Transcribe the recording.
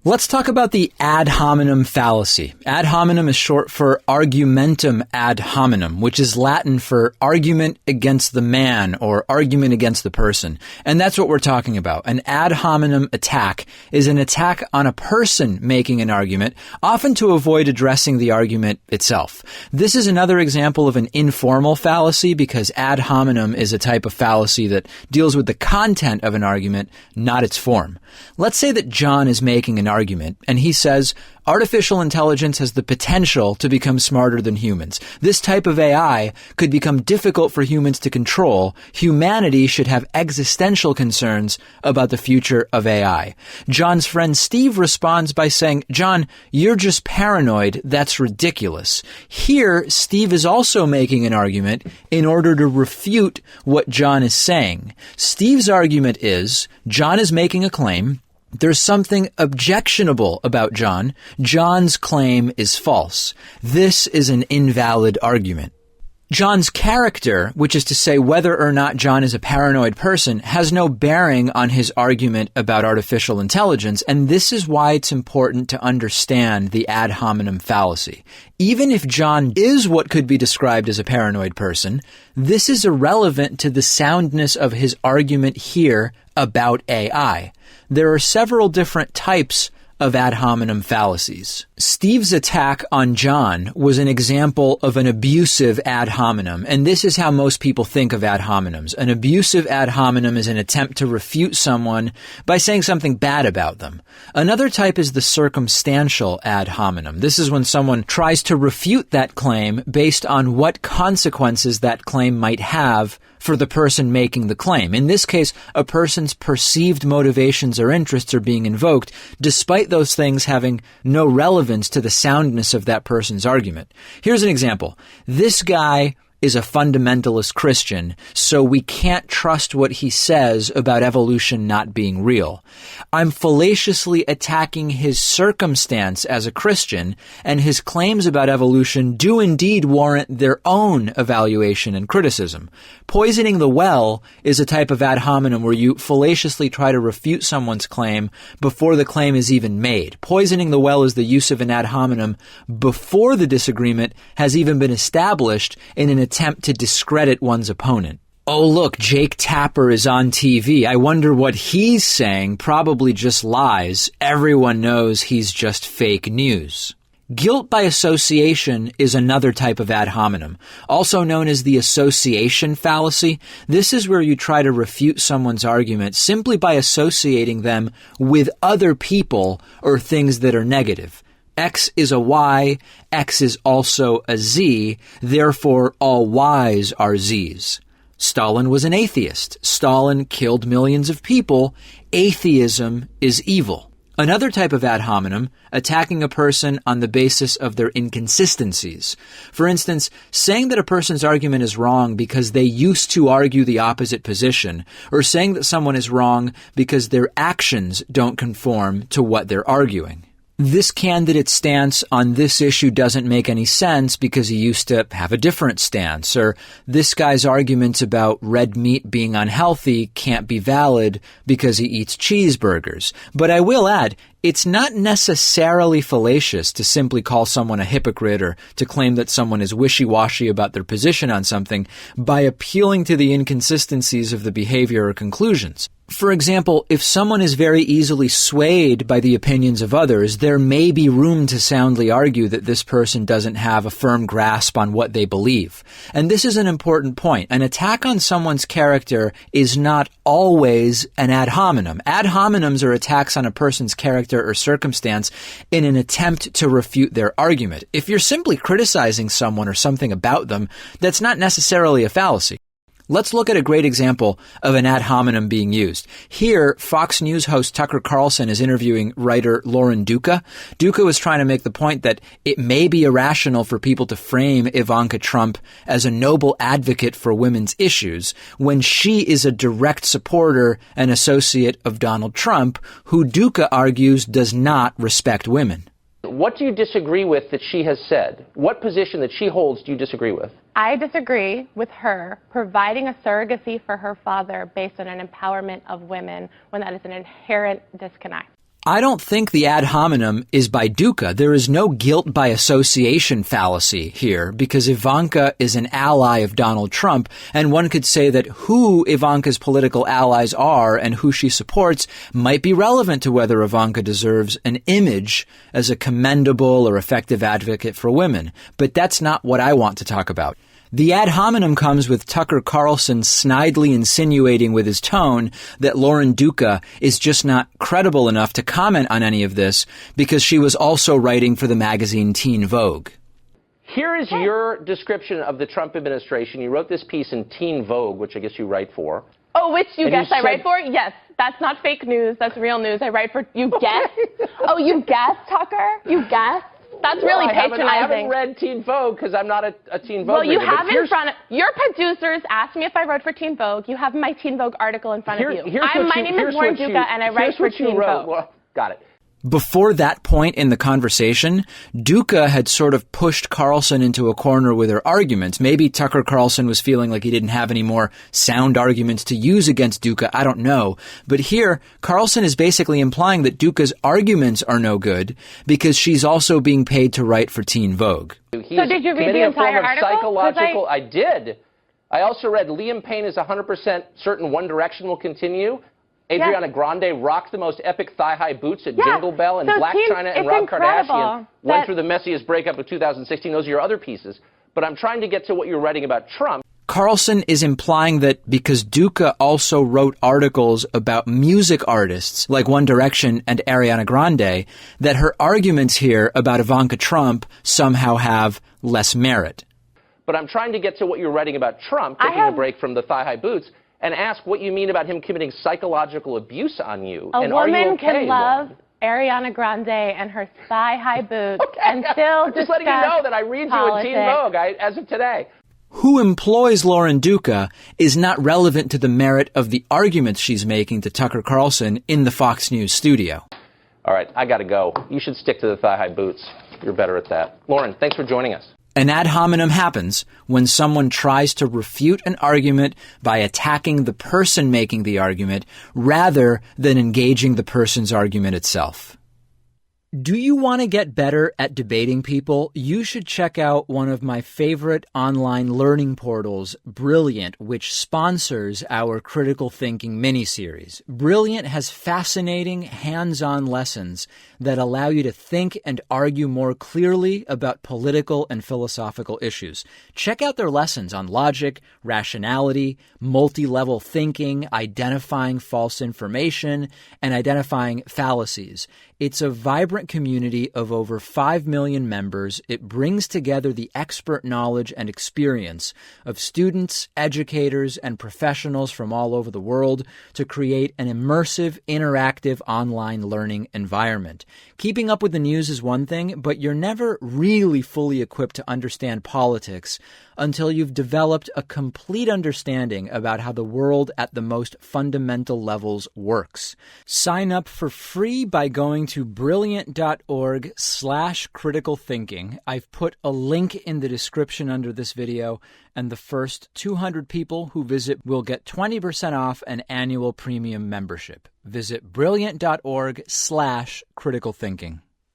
Let's talk about the ad hominem fallacy. Ad hominem is short for argumentum ad hominem, which is Latin for argument against the man or argument against the person. And that's what we're talking about. An ad hominem attack is an attack on a person making an argument, often to avoid addressing the argument itself. This is another example of an informal fallacy because ad hominem is a type of fallacy that deals with the content of an argument, not its form. Let's say that John is making an argument, and he says, artificial intelligence has the potential to become smarter than humans. This type of AI could become difficult for humans to control. Humanity should have existential concerns about the future of AI. John's friend Steve responds by saying, John, you're just paranoid. That's ridiculous. Here, Steve is also making an argument in order to refute what John is saying. Steve's argument is, John is making a claim. There's something objectionable about John. John's claim is false. This is an invalid argument. John's character, which is to say whether or not John is a paranoid person, has no bearing on his argument about artificial intelligence, and this is why it's important to understand the ad hominem fallacy. Even if John is what could be described as a paranoid person, this is irrelevant to the soundness of his argument here about AI. There are several different types of ad hominem fallacies. Steve's attack on John was an example of an abusive ad hominem, and this is how most people think of ad hominems. An abusive ad hominem is an attempt to refute someone by saying something bad about them. Another type is the circumstantial ad hominem. This is when someone tries to refute that claim based on what consequences that claim might have for the person making the claim. In this case, a person's perceived motivations or interests are being invoked, despite those things having no relevance to the soundness of that person's argument. Here's an example. This guy is a fundamentalist Christian, so we can't trust what he says about evolution not being real. I'm fallaciously attacking his circumstance as a Christian, and his claims about evolution do indeed warrant their own evaluation and criticism. Poisoning the well is a type of ad hominem where you fallaciously try to refute someone's claim before the claim is even made. Poisoning the well is the use of an ad hominem before the disagreement has even been established in an attempt to discredit one's opponent. Oh, look, Jake Tapper is on TV. I wonder what he's saying. Probably just lies. Everyone knows he's just fake news. Guilt by association is another type of ad hominem, also known as the association fallacy. This is where you try to refute someone's argument simply by associating them with other people or things that are negative. X is a Y, X is also a Z, therefore all Ys are Zs. Stalin was an atheist. Stalin killed millions of people. Atheism is evil. Another type of ad hominem, attacking a person on the basis of their inconsistencies. For instance, saying that a person's argument is wrong because they used to argue the opposite position, or saying that someone is wrong because their actions don't conform to what they're arguing. This candidate's stance on this issue doesn't make any sense because he used to have a different stance, or this guy's arguments about red meat being unhealthy can't be valid because he eats cheeseburgers. But I will add, it's not necessarily fallacious to simply call someone a hypocrite or to claim that someone is wishy-washy about their position on something by appealing to the inconsistencies of the behavior or conclusions. For example, if someone is very easily swayed by the opinions of others, there may be room to soundly argue that this person doesn't have a firm grasp on what they believe. And this is an important point. An attack on someone's character is not always an ad hominem. Ad hominems are attacks on a person's character or circumstance in an attempt to refute their argument. If you're simply criticizing someone or something about them, that's not necessarily a fallacy. Let's look at a great example of an ad hominem being used. Here, Fox News host Tucker Carlson is interviewing writer Lauren Duca. Duca was trying to make the point that it may be irrational for people to frame Ivanka Trump as a noble advocate for women's issues when she is a direct supporter and associate of Donald Trump, who Duca argues does not respect women. What do you disagree with that she has said? What position that she holds do you disagree with? I disagree with her providing a surrogacy for her father based on an empowerment of women when that is an inherent disconnect. I don't think the ad hominem is by Duka. There is no guilt by association fallacy here because Ivanka is an ally of Donald Trump, and one could say that who Ivanka's political allies are and who she supports might be relevant to whether Ivanka deserves an image as a commendable or effective advocate for women. But that's not what I want to talk about. The ad hominem comes with Tucker Carlson snidely insinuating with his tone that Lauren Duca is just not credible enough to comment on any of this because she was also writing for the magazine Teen Vogue. Here is your description of the Trump administration. You wrote this piece in Teen Vogue, which I guess you write for. Oh, which you guess I write for? for? Yes. That's not fake news. That's real news. I write for... You guess? Oh, you guess, Tucker? You guess? That's really patronizing. I haven't read Teen Vogue because I'm not a Teen Vogue Well, you reader, have in front of... Your producers asked me if I wrote for Teen Vogue. You have my Teen Vogue article in front of you. My name is Lauren Duca, and I write for Teen Vogue. Well, got it. Before that point in the conversation, Duca had sort of pushed Carlson into a corner with her arguments. Maybe Tucker Carlson was feeling like he didn't have any more sound arguments to use against Duca. I don't know. But here, Carlson is basically implying that Duca's arguments are no good because she's also being paid to write for Teen Vogue. So did you read the entire article? I did. I also read Liam Payne is 100% certain One Direction will continue. Adriana Grande rocked the most epic thigh-high boots at Jingle Bell, and Black China and Rob Kardashian went through the messiest breakup of 2016. Those are your other pieces. But I'm trying to get to what you're writing about Trump. Carlson is implying that because Duca also wrote articles about music artists like One Direction and Ariana Grande, that her arguments here about Ivanka Trump somehow have less merit. But I'm trying to get to what you're writing about Trump, taking a break from the thigh-high boots, and ask what you mean about him committing psychological abuse on you. A woman can love Ariana Grande and her thigh-high boots and still just letting you know that I read you in Teen Vogue as of today. Who employs Lauren Duca is not relevant to the merit of the arguments she's making to Tucker Carlson in the Fox News studio. All right, I got to go. You should stick to the thigh-high boots. You're better at that. Lauren, thanks for joining us. An ad hominem happens when someone tries to refute an argument by attacking the person making the argument rather than engaging the person's argument itself. Do you want to get better at debating people? You should check out one of my favorite online learning portals, Brilliant, which sponsors our critical thinking mini-series. Brilliant has fascinating hands-on lessons that allow you to think and argue more clearly about political and philosophical issues. Check out their lessons on logic, rationality, multi-level thinking, identifying false information, and identifying fallacies. It's a vibrant community of over 5 million members. It brings together the expert knowledge and experience of students, educators, and professionals from all over the world to create an immersive, interactive online learning environment. Keeping up with the news is one thing, but you're never really fully equipped to understand politics until you've developed a complete understanding about how the world at the most fundamental levels works. Sign up for free by going to brilliant.org/critical thinking. I've put a link in the description under this video, and the first 200 people who visit will get 20% off an annual premium membership. Visit brilliant.org/critical thinking.